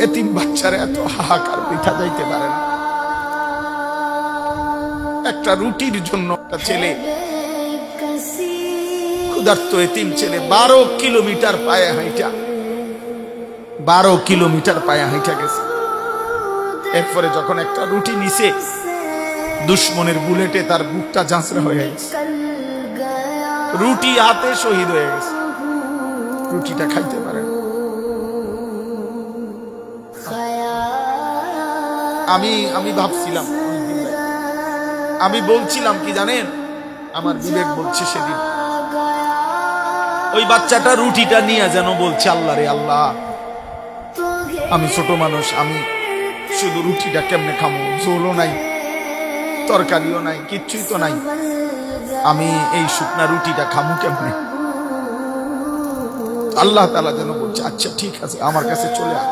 এতিম বাচ্চারা এত হাহাকার পিঠা যাইতে পারে না। একটা রুটির জন্য একটা ছেলে, ক্ষুধার্ত এতিম ছেলে 12 কিলোমিটার পায়ে হাঁটা, 12 কিলোমিটার পায়ে হাঁটা গেছে। এরপরে যখন একটা রুটি নিছে, দুশ্মনের বুলেটে তার বুকটা ঝাঁচড়া হয়ে গেছে, রুটি হাতে শহীদ হয়ে গেছে, রুটিটা খাইতে পারে না। আমি ভাবছিলাম, আমি বলছিলাম কি জানেন, আমার বিবেক বলছে সেদিন ওই বাচ্চাটা রুটিটা নিয়ে যেন বলছে, আল্লাহ রে আল্লাহ, আমি ছোট মানুষ, আমি শুধু রুটিটা কেমনে খামো, ঝোলও নাই, তরকারিও নাই, কিচ্ছুই তো নাই, আমি এই শুকনা রুটিটা খামু কেমনে। আল্লাহ তাআলা যেন বলছে, আচ্ছা ঠিক আছে, আমার কাছে চলে আয়।